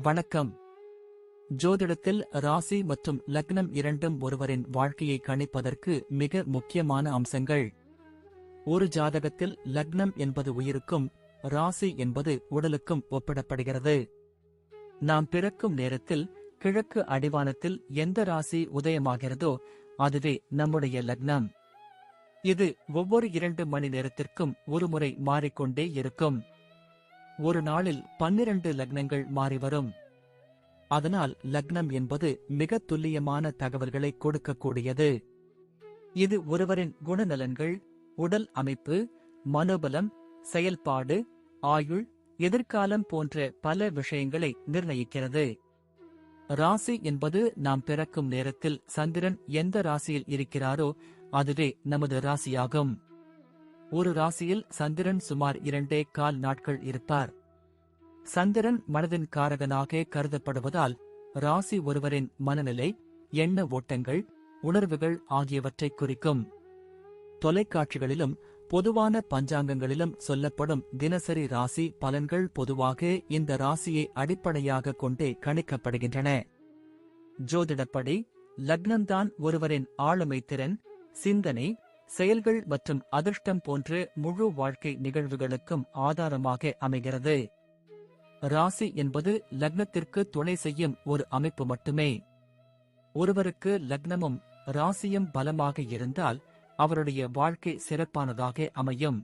வணக்கம். ஜோதிடத்தில் ராசி மற்றும் லக்னம் இரண்டும் ஒருவரின் வாழ்க்கையை கணிப்பதற்கு மிக முக்கியமான அம்சங்கள். ஒரு ஜாதகத்தில் லக்னம் என்பது உயிருக்கும், ராசி என்பது உடலுக்கும் ஒப்பிடப்படுகிறது. நாம் பிறக்கும் நேரத்தில் கிழக்கு அடிவானத்தில் எந்த ராசி உதயமாகிறதோ அதுவே நம்முடைய லக்னம். இது ஒவ்வொரு 2 மணி நேரத்திற்கும் ஒருமுறை மாறிக்கொண்டே இருக்கும். ஒரு நாளில் 12 லக்னங்கள் மாறிவரும். அதனால் லக்னம் என்பது மிக துல்லியமான தகவல்களை கொடுக்கக்கூடியது. இது ஒருவரின் குணநலன்கள், உடல் அமைப்பு, மனோபலம், செயல்பாடு, ஆயுள், எதிர்காலம் போன்ற பல விஷயங்களை நிர்ணயிக்கிறது. ராசி என்பது நாம் பிறக்கும் நேரத்தில் சந்திரன் எந்த ராசியில் இருக்கிறாரோ அதுவே நமது ராசியாகும். ஒரு ராசியில் சந்திரன் சுமார் 2.25 நாட்கள் இருப்பார். சந்திரன் மனதின் காரகனாக கருதப்படுவதால் ராசி ஒருவரின் மனநிலை, எண்ண ஓட்டங்கள், உணர்வுகள் ஆகியவற்றை குறிக்கும். தொலைக்காட்சிகளிலும் பொதுவான பஞ்சாங்கங்களிலும் சொல்லப்படும் தினசரி ராசி பலன்கள் பொதுவாக இந்த ராசியை அடிப்படையாக கொண்டே கணிக்கப்படுகின்றன. ஜோதிடப்படி லக்னம்தான் ஒருவரின் ஆளுமை திறன், சிந்தனை, செயல்கள் மற்றும் அதிர்ஷ்டம் போன்ற முழு வாழ்க்கை நிகழ்வுகளுக்கும் ஆதாரமாக அமைகிறது. ராசி என்பது லக்னத்திற்கு துணை செய்யும் ஒரு அமைப்பு மட்டுமே. ஒருவருக்கு லக்னமும் ராசியும் பலமாக இருந்தால் அவருடைய வாழ்க்கை சிறப்பானதாக அமையும்.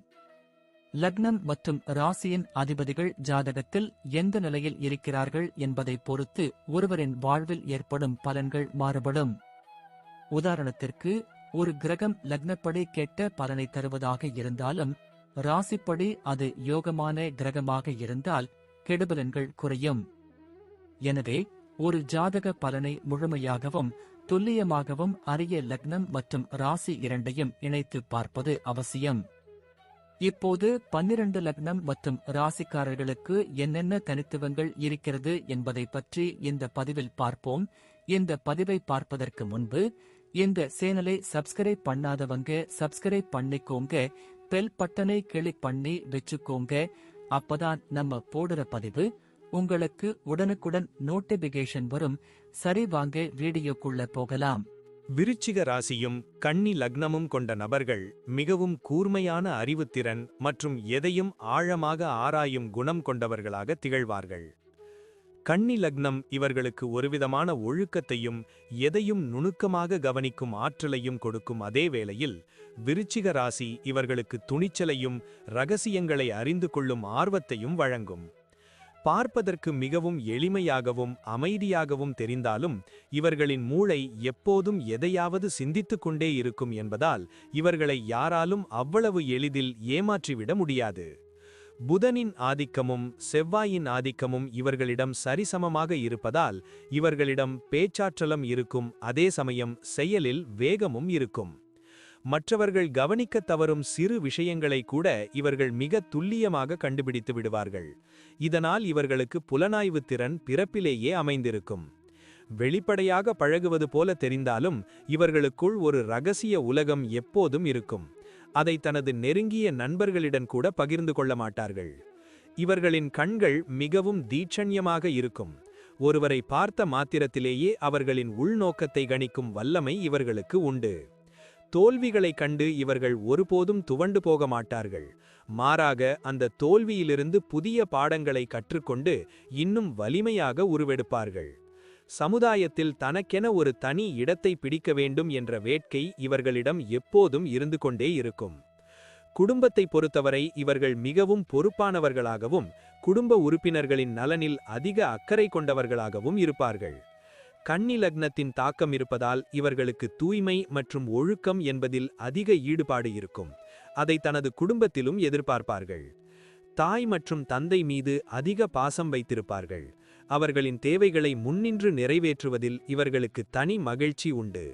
லக்னம் மற்றும் ராசியின் அதிபதிகள் ஜாதகத்தில் எந்த நிலையில் இருக்கிறார்கள் என்பதை பொறுத்து ஒருவரின் வாழ்வில் ஏற்படும் பலன்கள் மாறுபடும். உதாரணத்திற்கு, ஒரு கிரகம் லக்னப்படி கெட்ட பலனை தருவதாக இருந்தாலும் ராசிப்படி அது யோகமான கிரகமாக இருந்தால் கெடுபலன்கள் குறையும். எனவே ஒரு ஜாதக பலனை முழுமையாகவும் துல்லியமாகவும் அறிய லக்னம் மற்றும் ராசி இரண்டையும் இணைத்து பார்ப்பது அவசியம். இப்போது 12 லக்னம் மற்றும் ராசிக்காரர்களுக்கு என்னென்ன தனித்துவங்கள் இருக்கிறது என்பதை பற்றி இந்த பதிவில் பார்ப்போம். இந்த பதிவை பார்ப்பதற்கு முன்பு இந்த சேனலை சப்ஸ்கிரைப் பண்ணாதவங்க சப்ஸ்கிரைப் பண்ணிக்கோங்க, பெல் பட்டனை கிளிக் பண்ணி வச்சுக்கோங்க. அப்பதான் நம்ம போடுற பதிவு உங்களுக்கு உடனுக்குடன் நோட்டிபிகேஷன் வரும். சரி, வாங்க வீடியோக்குள்ள போகலாம். விருச்சிக ராசியும் கன்னி லக்னமும் கொண்ட நபர்கள் மிகவும் கூர்மையான அறிவுத்திறன் மற்றும் எதையும் ஆழமாக ஆராயும் குணம் கொண்டவர்களாக திகழ்வார்கள். கன்னி லக்னம் இவர்களுக்கு ஒருவிதமான ஒழுக்கத்தையும் எதையும் நுணுக்கமாக கவனிக்கும் ஆற்றலையும் கொடுக்கும். அதே வேளையில் விருச்சிக ராசி இவர்களுக்கு துணிச்சலையும் இரகசியங்களை அறிந்து கொள்ளும் ஆர்வத்தையும் வழங்கும். பார்ப்பதற்கு மிகவும் எளிமையாகவும் அமைதியாகவும் தெரிந்தாலும் இவர்களின் மூளை எப்போதும் எதையாவது சிந்தித்துக் கொண்டே இருக்கும் என்பதால் இவர்களை யாராலும் அவ்வளவு எளிதில் ஏமாற்றிவிட முடியாது. புதனின் ஆதிக்கமும் செவ்வாயின் ஆதிக்கமும் இவர்களிடம் சரிசமமாக இருப்பதால் இவர்களிடம் பேச்சாற்றலும் இருக்கும். அதே சமயம் செயலில் வேகமும் இருக்கும். மற்றவர்கள் கவனிக்க தவறும் சிறு விஷயங்களை கூட இவர்கள் மிக துல்லியமாக கண்டுபிடித்து விடுவார்கள். இதனால் இவர்களுக்கு புலனாய்வு திறன் பிறப்பிலேயே அமைந்திருக்கும். வெளிப்படையாக பழகுவது போல தெரிந்தாலும் இவர்களுக்குள் ஒரு இரகசிய உலகம் எப்போதும் இருக்கும். அதை தனது நெருங்கிய நண்பர்களிடம் கூட பகிர்ந்து கொள்ள மாட்டார்கள். இவர்களின் கண்கள் மிகவும் தீட்சண்யமாக இருக்கும். ஒருவரை பார்த்த மாத்திரத்திலேயே அவர்களின் உள்நோக்கத்தை கணிக்கும் வல்லமை இவர்களுக்கு உண்டு. தோல்விகளை கண்டு இவர்கள் ஒருபோதும் துவண்டு போக மாட்டார்கள். மாறாக அந்த தோல்வியிலிருந்து புதிய பாடங்களை கற்றுக்கொண்டு இன்னும் வலிமையாக உருவெடுப்பார்கள். சமுதாயத்தில் தனக்கென ஒரு தனி இடத்தை பிடிக்க வேண்டும் என்ற வேட்கை இவர்களிடம் எப்போதும் இருந்து கொண்டே இருக்கும். குடும்பத்தை பொறுத்தவரை இவர்கள் மிகவும் பொறுப்பானவர்களாகவும் குடும்ப உறுப்பினர்களின் நலனில் அதிக அக்கறை கொண்டவர்களாகவும் இருப்பார்கள். கன்னி லக்னத்தின் தாக்கம் இருப்பதால் இவர்களுக்கு தூய்மை மற்றும் ஒழுக்கம் என்பதில் அதிக ஈடுபாடு இருக்கும். அதை தனது குடும்பத்திலும் எதிர்பார்ப்பார்கள். தாய் மற்றும் தந்தை மீது அதிக பாசம் வைத்திருப்பார்கள். அவர்களின் தேவைகளை முன்னின்று நிறைவேற்றுவதில் இவர்களுக்கு தனி மகிழ்ச்சி உண்டு.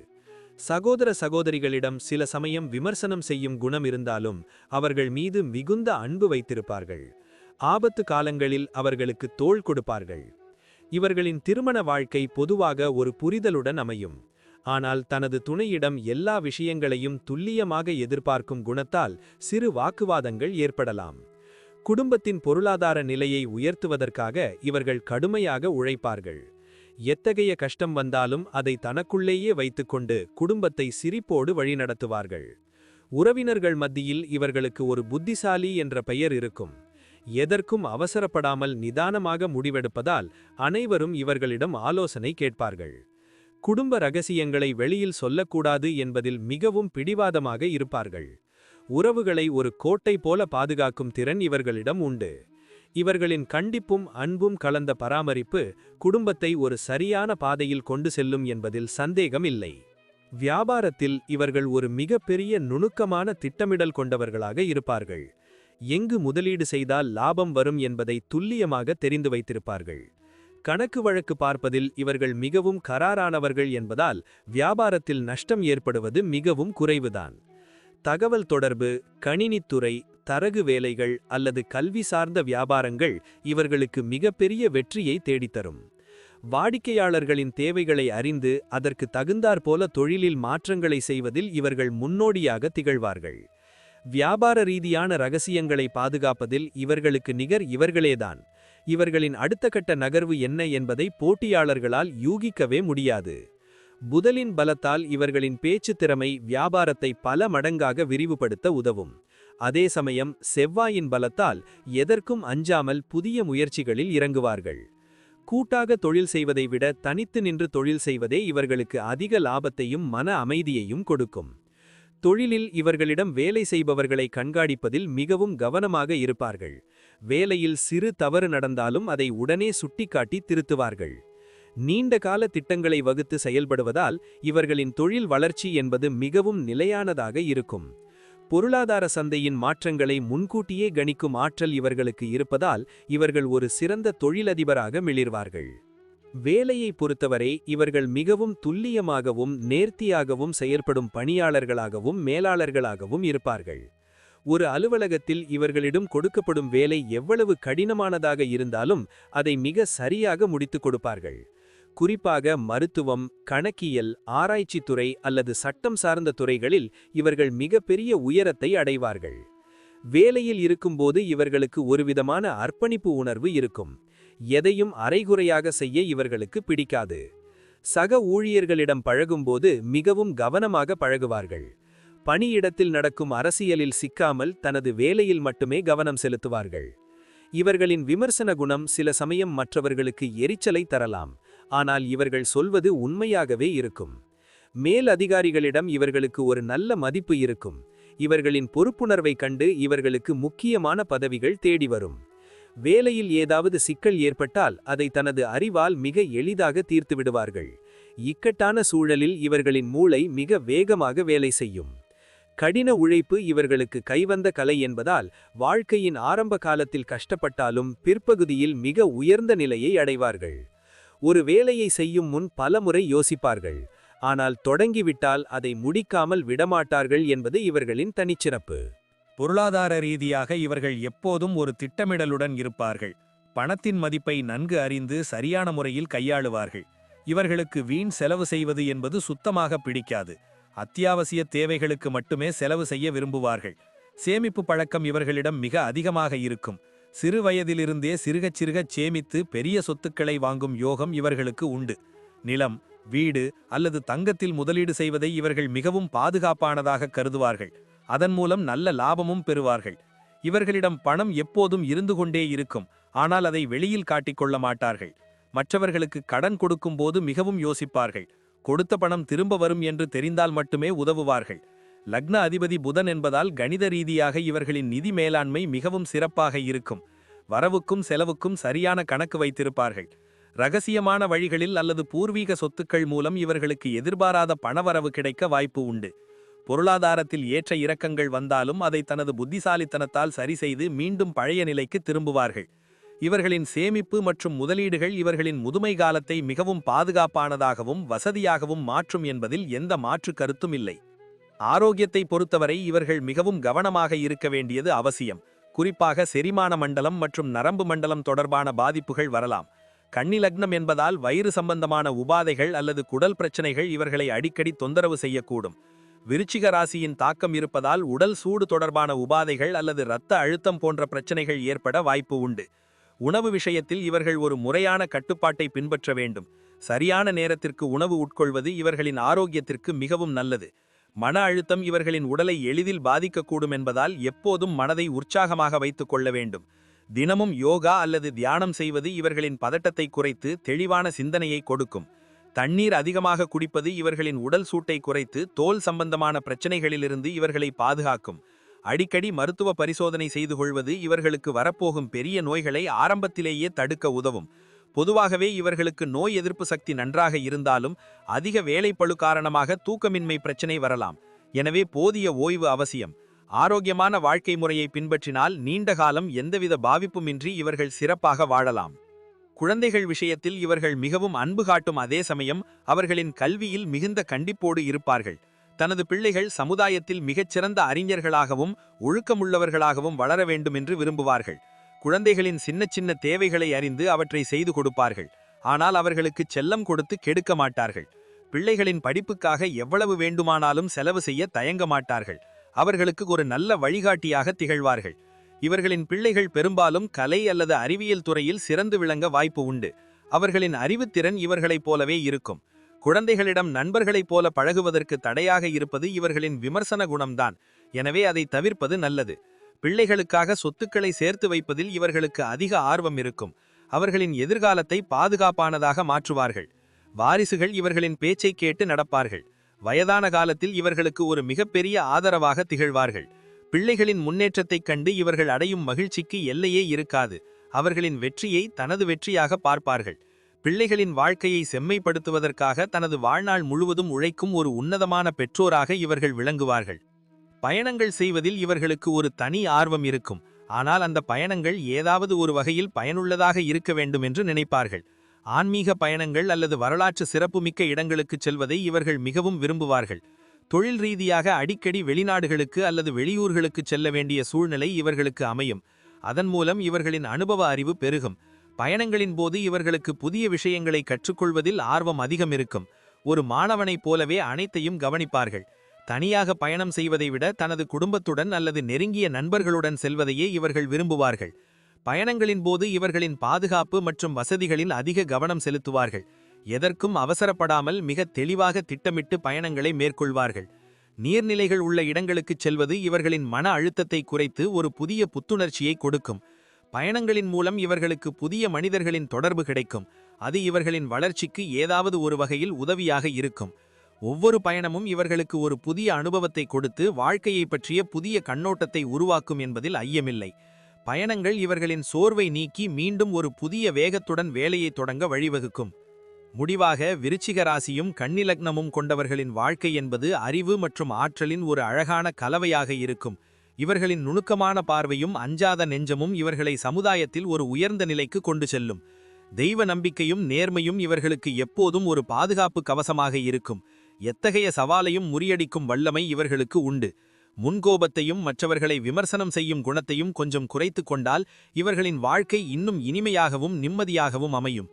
சகோதர சகோதரிகளிடம் சில சமயம் விமர்சனம் செய்யும் குணம் இருந்தாலும் அவர்கள் மீது மிகுந்த அன்பு வைத்திருப்பார்கள். ஆபத்து காலங்களில் அவர்களுக்கு தோள் கொடுப்பார்கள். இவர்களின் திருமண வாழ்க்கை பொதுவாக ஒரு புரிதலுடன் அமையும். ஆனால் தனது துணையிடம் எல்லா விஷயங்களையும் துல்லியமாக எதிர்பார்க்கும் குணத்தால் சிறு வாக்குவாதங்கள் ஏற்படலாம். குடும்பத்தின் பொருளாதார நிலையை உயர்த்துவதற்காக இவர்கள் கடுமையாக உழைப்பார்கள். எத்தகைய கஷ்டம் வந்தாலும் அதை தனக்குள்ளேயே வைத்துக்கொண்டு குடும்பத்தை சிரிப்போடு வழிநடத்துவார்கள். உறவினர்கள் மத்தியில் இவர்களுக்கு ஒரு புத்திசாலி என்ற பெயர் இருக்கும். எதற்கும் அவசரப்படாமல் நிதானமாக முடிவெடுப்பதால் அனைவரும் இவர்களிடம் ஆலோசனை கேட்பார்கள். குடும்ப ரகசியங்களை வெளியில் சொல்லக்கூடாது என்பதில் மிகவும் பிடிவாதமாக இருப்பார்கள். உறவுகளை ஒரு கோட்டை போல பாதுகாக்கும் திறன் இவர்களிடம் உண்டு. இவர்களின் கண்டிப்பும் அன்பும் கலந்த பராமரிப்பு குடும்பத்தை ஒரு சரியான பாதையில் கொண்டு செல்லும் என்பதில் சந்தேகம் இல்லை. வியாபாரத்தில் இவர்கள் ஒரு மிகப்பெரிய நுணுக்கமான திட்டமிடல் கொண்டவர்களாக இருப்பார்கள். எங்கு முதலீடு செய்தால் லாபம் வரும் என்பதை துல்லியமாக தெரிந்து வைத்திருப்பார்கள். கணக்கு வழக்கு பார்ப்பதில் இவர்கள் மிகவும் கராரானவர்கள் என்பதால் வியாபாரத்தில் நஷ்டம் ஏற்படுவது மிகவும் குறைவுதான். தகவல் தொடர்பு, கணினித்துறை, தரகு வேலைகள் அல்லது கல்வி சார்ந்த வியாபாரங்கள் இவர்களுக்கு மிகப்பெரிய வெற்றியை தேடித்தரும். வாடிக்கையாளர்களின் தேவைகளை அறிந்து அதற்கு தகுந்தாற்போல தொழிலில் மாற்றங்களை செய்வதில் இவர்கள் முன்னோடியாக திகழ்வார்கள். வியாபார ரீதியான ரகசியங்களை பாதுகாப்பதில் இவர்களுக்கு நிகர் இவர்களேதான். இவர்களின் அடுத்த கட்ட நகர்வு என்ன என்பதை போட்டியாளர்களால் யூகிக்கவே முடியாது. புதனின் பலத்தால் இவர்களின் பேச்சு திறமை வியாபாரத்தை பல மடங்காக விரிவுபடுத்த உதவும். அதே சமயம் செவ்வாயின் பலத்தால் எதற்கும் அஞ்சாமல் புதிய முயற்சிகளில் இறங்குவார்கள். கூட்டாக தொழில் செய்வதை விட தனித்து நின்று தொழில் செய்வதே இவர்களுக்கு அதிக லாபத்தையும் மன அமைதியையும் கொடுக்கும். தொழிலில் இவர்களிடம் வேலை செய்பவர்களை கண்காணிப்பதில் மிகவும் கவனமாக இருப்பார்கள். வேலையில் சிறு தவறு நடந்தாலும் அதை உடனே சுட்டிக்காட்டி திருத்துவார்கள். நீண்ட கால திட்டங்களை வகுத்து செயல்படுவதால் இவர்களின் தொழில் வளர்ச்சி என்பது மிகவும் நிலையானதாக இருக்கும். பொருளாதார சந்தையின் மாற்றங்களை முன்கூட்டியே கணிக்கும் ஆற்றல் இவர்களுக்கு இருப்பதால் இவர்கள் ஒரு சிறந்த தொழிலதிபராக மிளிர்வார்கள். வேலையை பொறுத்தவரை இவர்கள் மிகவும் துல்லியமாகவும் நேர்த்தியாகவும் செயற்படும் பணியாளர்களாகவும் மேலாளர்களாகவும் இருப்பார்கள். ஒரு அலுவலகத்தில் இவர்களிடம் கொடுக்கப்படும் வேலை எவ்வளவு கடினமானதாக இருந்தாலும் அதை மிக சரியாக முடித்துக் கொடுப்பார்கள். குறிப்பாக மருத்துவம், கணக்கியல், ஆராய்ச்சித்துறை அல்லது சட்டம் சார்ந்த துறைகளில் இவர்கள் மிகப்பெரிய உயரத்தை அடைவார்கள். வேலையில் இருக்கும்போது இவர்களுக்கு ஒருவிதமான அர்ப்பணிப்பு உணர்வு இருக்கும். எதையும் அரைகுறையாக செய்ய இவர்களுக்கு பிடிக்காது. சக ஊழியர்களிடம் பழகும்போது மிகவும் கவனமாக பழகுவார்கள். பணியிடத்தில் நடக்கும் அரசியலில் சிக்காமல் தனது வேலையில் மட்டுமே கவனம் செலுத்துவார்கள். இவர்களின் விமர்சன குணம் சில சமயம் மற்றவர்களுக்கு எரிச்சலை தரலாம். ஆனால் இவர்கள் சொல்வது உண்மையாகவே இருக்கும். மேல் அதிகாரிகளிடம் இவர்களுக்கு ஒரு நல்ல மதிப்பு இருக்கும். இவர்களின் பொறுப்புணர்வை கண்டு இவர்களுக்கு முக்கியமான பதவிகள் தேடி வரும். வேலையில் ஏதாவது சிக்கல் ஏற்பட்டால் அதை தனது அறிவால் மிக எளிதாக தீர்த்து விடுவார்கள். இக்கட்டான சூழலில் இவர்களின் மூளை மிக வேகமாக வேலை செய்யும். கடின உழைப்பு இவர்களுக்கு கைவந்த கலை என்பதால் வாழ்க்கையின் ஆரம்ப காலத்தில் கஷ்டப்பட்டாலும் பிற்பகுதியில் மிக உயர்ந்த நிலையை அடைவார்கள். ஒரு வேலையை செய்யும் முன் பலமுறை யோசிப்பார்கள். ஆனால் தொடங்கிவிட்டால் அதை முடிக்காமல் விடமாட்டார்கள் என்பது இவர்களின் தனிச்சிறப்பு. பொருளாதார ரீதியாக இவர்கள் எப்போதும் ஒரு திட்டமிடலுடன் இருப்பார்கள். பணத்தின் மதிப்பை நன்கு அறிந்து சரியான முறையில் கையாளுவார்கள். இவர்களுக்கு வீண் செலவு செய்வது என்பது சுத்தமாக பிடிக்காது. அத்தியாவசிய தேவைகளுக்கு மட்டுமே செலவு செய்ய விரும்புவார்கள். சேமிப்பு பழக்கம் இவர்களிடம் மிக அதிகமாக இருக்கும். சிறு வயதிலிருந்தே சிறுகச் சிறுகச் சேமித்து பெரிய சொத்துக்களை வாங்கும் யோகம் இவர்களுக்கு உண்டு. நிலம், வீடு அல்லது தங்கத்தில் முதலீடு செய்வதை இவர்கள் மிகவும் பாதுகாப்பானதாக கருதுவார்கள். அதன் மூலம் நல்ல லாபமும் பெறுவார்கள். இவர்களிடம் பணம் எப்போதும் இருந்து கொண்டே இருக்கும். ஆனால் அதை வெளியில் காட்டிக்கொள்ள மாட்டார்கள். மற்றவர்களுக்கு கடன் கொடுக்கும்போது மிகவும் யோசிப்பார்கள். கொடுத்த பணம் திரும்ப வரும் என்று தெரிந்தால் மட்டுமே உதவுவார்கள். லக்ன அதிபதி புதன் என்பதால் கணித ரீதியாக இவர்களின் நிதி மேலாண்மை மிகவும் சிறப்பாக இருக்கும். வரவுக்கும் செலவுக்கும் சரியான கணக்கு வைத்திருப்பார்கள். இரகசியமான வழிகளில் அல்லது பூர்வீக சொத்துக்கள் மூலம் இவர்களுக்கு எதிர்பாராத பணவரவு கிடைக்க வாய்ப்பு உண்டு. பொருளாதாரத்தில் ஏற்ற இறக்கங்கள் வந்தாலும் அதை தனது புத்திசாலித்தனத்தால் சரிசெய்து மீண்டும் பழைய நிலைக்கு திரும்புவார்கள். இவர்களின் சேமிப்பு மற்றும் முதலீடுகள் இவர்களின் முதுமை காலத்தை மிகவும் பாதுகாப்பானதாகவும் வசதியாகவும் மாற்றும் என்பதில் எந்த மாற்று கருத்தும் இல்லை. ஆரோக்கியத்தை பொறுத்தவரை இவர்கள் மிகவும் கவனமாக இருக்க வேண்டியது அவசியம். குறிப்பாக செரிமான மண்டலம் மற்றும் நரம்பு மண்டலம் தொடர்பான பாதிப்புகள் வரலாம். கன்னி லக்னம் என்பதால் வயிறு சம்பந்தமான உபாதைகள் அல்லது குடல் பிரச்சனைகள் இவர்களை அடிக்கடி தொந்தரவு செய்யக்கூடும். விருச்சிக ராசியின் தாக்கம் இருப்பதால் உடல் சூடு தொடர்பான உபாதைகள் அல்லது இரத்த அழுத்தம் போன்ற பிரச்சனைகள் ஏற்பட வாய்ப்பு உண்டு. உணவு விஷயத்தில் இவர்கள் ஒரு முறையான கட்டுப்பாட்டை பின்பற்ற வேண்டும். சரியான நேரத்திற்கு உணவு உட்கொள்வது இவர்களின் ஆரோக்கியத்திற்கு மிகவும் நல்லது. மன அழுத்தம் இவர்களின் உடலை எளிதில் பாதிக்கக்கூடும் என்பதால் எப்போதும் மனதை உற்சாகமாக வைத்துக் கொள்ள வேண்டும். தினமும் யோகா அல்லது தியானம் செய்வது இவர்களின் பதட்டத்தை குறைத்து தெளிவான சிந்தனையை கொடுக்கும். தண்ணீர் அதிகமாக குடிப்பது இவர்களின் உடல் சூட்டை குறைத்து தோல் சம்பந்தமான பிரச்சனைகளிலிருந்து இவர்களை பாதுகாக்கும். அடிக்கடி மருத்துவ பரிசோதனை செய்து கொள்வது இவர்களுக்கு வரப்போகும் பெரிய நோய்களை ஆரம்பத்திலேயே தடுக்க உதவும். பொதுவாகவே இவர்களுக்கு நோய் எதிர்ப்பு சக்தி நன்றாக இருந்தாலும் அதிக வேலைப்பளு காரணமாக தூக்கமின்மை பிரச்சனை வரலாம். எனவே போதிய ஓய்வு அவசியம். ஆரோக்கியமான வாழ்க்கை முறையை பின்பற்றினால் நீண்ட காலம் எந்தவித பாதிப்புமின்றி இவர்கள் சிறப்பாக வாழலாம். குழந்தைகள் விஷயத்தில் இவர்கள் மிகவும் அன்பு காட்டும் அதே சமயம் அவர்களின் கல்வியில் மிகுந்த கண்டிப்போடு இருப்பார்கள். தனது பிள்ளைகள் சமுதாயத்தில் மிகச்சிறந்த அறிஞர்களாகவும் ஒழுக்கமுள்ளவர்களாகவும் வளர வேண்டும் என்று விரும்புவார்கள். குழந்தைகளின் சின்ன சின்ன தேவைகளை அறிந்து அவற்றை செய்து கொடுப்பார்கள். ஆனால் அவர்களுக்கு செல்லம் கொடுத்து கெடுக்க மாட்டார்கள். பிள்ளைகளின் படிப்புக்காக எவ்வளவு வேண்டுமானாலும் செலவு செய்ய தயங்க மாட்டார்கள். அவர்களுக்கு ஒரு நல்ல வழிகாட்டியாக திகழ்வார்கள். இவர்களின் பிள்ளைகள் பெரும்பாலும் கலை அல்லது அறிவியல் துறையில் சிறந்து விளங்க வாய்ப்பு உண்டு. அவர்களின் அறிவுத்திறன் இவர்களைப் போலவே இருக்கும். குழந்தைகளிடம் நண்பர்களைப் போல பழகுவதற்கு தடையாக இருப்பது இவர்களின் விமர்சன குணம்தான். எனவே அதை தவிர்ப்பது நல்லது. பிள்ளைகளுக்காக சொத்துக்களை சேர்த்து வைப்பதில் இவர்களுக்கு அதிக ஆர்வம் இருக்கும். அவர்களின் எதிர்காலத்தை பாதுகாப்பானதாக மாற்றுவார்கள். வாரிசுகள் இவர்களின் பேச்சை கேட்டு நடப்பார்கள். வயதான காலத்தில் இவர்களுக்கு ஒரு மிகப்பெரிய ஆதரவாக திகழ்வார்கள். பிள்ளைகளின் முன்னேற்றத்தைக் கண்டு இவர்கள் அடையும் மகிழ்ச்சிக்கு எல்லையே இருக்காது. அவர்களின் வெற்றியை தனது வெற்றியாக பார்ப்பார்கள். பிள்ளைகளின் வாழ்க்கையை செம்மைப்படுத்துவதற்காக தனது வாழ்நாள் முழுவதும் உழைக்கும் ஒரு உன்னதமான பெற்றோராக இவர்கள் விளங்குவார்கள். பயணங்கள் செய்வதில் இவர்களுக்கு ஒரு தனி ஆர்வம் இருக்கும். ஆனால் அந்த பயணங்கள் ஏதாவது ஒரு வகையில் பயனுள்ளதாக இருக்க வேண்டும் என்று நினைப்பார்கள். ஆன்மீக பயணங்கள் அல்லது வரலாற்று சிறப்புமிக்க இடங்களுக்கு செல்வதை இவர்கள் மிகவும் விரும்புவார்கள். தொழில் ரீதியாக அடிக்கடி வெளிநாடுகளுக்கு அல்லது வெளியூர்களுக்கு செல்ல வேண்டிய சூழ்நிலை இவர்களுக்கு அமையும். அதன் மூலம் இவர்களின் அனுபவ அறிவு பெருகும். பயணங்களின் போது இவர்களுக்கு புதிய விஷயங்களை கற்றுக்கொள்வதில் ஆர்வம் அதிகம் இருக்கும். ஒரு மாணவனைப் போலவே அனைத்தையும் கவனிப்பார்கள். தனியாக பயணம் செய்வதை விட தனது குடும்பத்துடன் அல்லது நெருங்கிய நண்பர்களுடன் செல்வதையே இவர்கள் விரும்புவார்கள். பயணங்களின் போது இவர்களின் பாதுகாப்பு மற்றும் வசதிகளில் அதிக கவனம் செலுத்துவார்கள். எதற்கும் அவசரப்படாமல் மிக தெளிவாக திட்டமிட்டு பயணங்களை மேற்கொள்வார்கள். நீர்நிலைகள் உள்ள இடங்களுக்குச் செல்வது இவர்களின் மன அழுத்தத்தை குறைத்து ஒரு புதிய புத்துணர்ச்சியை கொடுக்கும். பயணங்களின் மூலம் இவர்களுக்கு புதிய மனிதர்களின் தொடர்பு கிடைக்கும். அது இவர்களின் வளர்ச்சிக்கு ஏதாவது ஒரு வகையில் உதவியாக இருக்கும். ஒவ்வொரு பயணமும் இவர்களுக்கு ஒரு புதிய அனுபவத்தை கொடுத்து வாழ்க்கையை பற்றிய புதிய கண்ணோட்டத்தை உருவாக்கும் என்பதில் ஐயமில்லை. பயணங்கள் இவர்களின் சோர்வை நீக்கி மீண்டும் ஒரு புதிய வேகத்துடன் வேலையை தொடங்க வழிவகுக்கும். முடிவாக விருச்சிக ராசியும் கன்னி லக்னமும் கொண்டவர்களின் வாழ்க்கை என்பது அறிவு மற்றும் ஆற்றலின் ஒரு அழகான கலவையாக இருக்கும். இவர்களின் நுணுக்கமான பார்வையும் அஞ்சாத நெஞ்சமும் இவர்களை சமுதாயத்தில் ஒரு உயர்ந்த நிலைக்கு கொண்டு செல்லும். தெய்வ நம்பிக்கையும் நேர்மையும் இவர்களுக்கு எப்போதும் ஒரு பாதுகாப்பு கவசமாக இருக்கும். எத்தகைய சவாலையும் முறியடிக்கும் வல்லமை இவர்களுக்கு உண்டு. முன்கோபத்தையும் மற்றவர்களை விமர்சனம் செய்யும் குணத்தையும் கொஞ்சம் குறைத்து கொண்டால் இவர்களின் வாழ்க்கை இன்னும் இனிமையாகவும் நிம்மதியாகவும் அமையும்.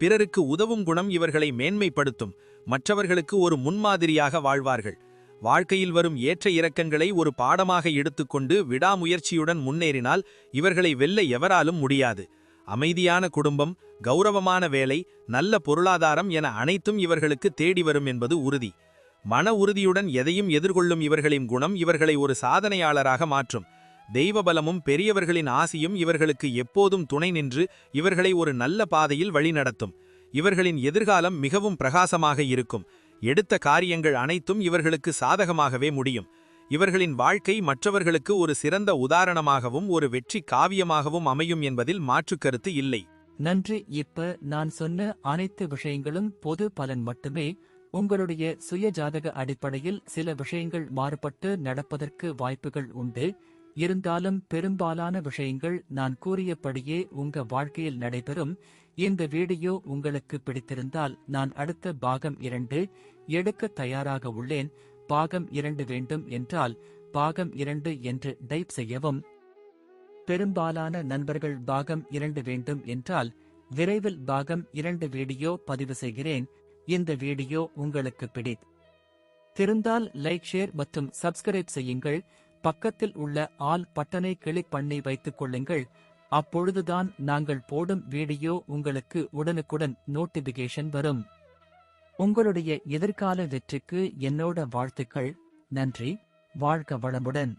பிறருக்கு உதவும் குணம் இவர்களை மேன்மைப்படுத்தும். மற்றவர்களுக்கு ஒரு முன்மாதிரியாக வாழ்வார்கள். வாழ்க்கையில் வரும் ஏற்ற இறக்கங்களை ஒரு பாடமாக எடுத்துக்கொண்டு விடாமுயற்சியுடன் முன்னேறினால் இவர்களை வெல்ல எவராலும் முடியாது. அமைதியான குடும்பம், கௌரவமான வேலை, நல்ல பொருளாதாரம் என அனைத்தும் இவர்களுக்கு தேடி வரும் என்பது உறுதி. மன உறுதியுடன் எதையும் எதிர்கொள்ளும் இவர்களின் குணம் இவர்களை ஒரு சாதனையாளராக மாற்றும். தெய்வபலமும் பெரியவர்களின் ஆசியும் இவர்களுக்கு எப்போதும் துணை நின்று இவர்களை ஒரு நல்ல பாதையில் வழிநடத்தும். இவர்களின் எதிர்காலம் மிகவும் பிரகாசமாக இருக்கும். எடுத்த காரியங்கள் அனைத்தும் இவர்களுக்கு சாதகமாகவே முடியும். இவர்களின் வாழ்க்கை மற்றவர்களுக்கு ஒரு சிறந்த உதாரணமாகவும் ஒரு வெற்றி காவியமாகவும் அமையும் என்பதில் மாற்றுக்கருத்து இல்லை. நன்றி. இப்ப நான் சொன்ன அனைத்து விஷயங்களும் பொது பலன் மட்டுமே. உங்களுடைய சுய ஜாதக அடிப்படையில் சில விஷயங்கள் மாறுபட்டு நடப்பதற்கு வாய்ப்புகள் உண்டு. இருந்தாலும் பெரும்பாலான விஷயங்கள் நான் கூறியபடியே உங்க வாழ்க்கையில் நடைபெறும். இந்த வீடியோ உங்களுக்கு பிடித்திருந்தால் நான் அடுத்த பாகம் 2 எடுக்க தயாராக உள்ளேன். பாகம் 2 வேண்டும் என்றால் பாகம் 2 என்று டைப் செய்யவும். பெரும்பாலான நண்பர்கள் பாகம் 2 வேண்டும் என்றால் விரைவில் பாகம் 2 வீடியோ பதிவு செய்கிறேன். இந்த வீடியோ உங்களுக்கு பிடித்திருந்தால் பிடித்திருந்தால் லைக், ஷேர் மற்றும் சப்ஸ்கிரைப் செய்யுங்கள். பக்கத்தில் உள்ள ஆல் பட்டனை கிளிக் பண்ணி வைத்துக் கொள்ளுங்கள். அப்பொழுதுதான் நாங்கள் போடும் வீடியோ உங்களுக்கு உடனுக்குடன் நோட்டிபிகேஷன் வரும். உங்களுடைய எதிர்கால வெற்றிக்கு என்னோட வாழ்த்துக்கள். நன்றி. வாழ்க வளமுடன்.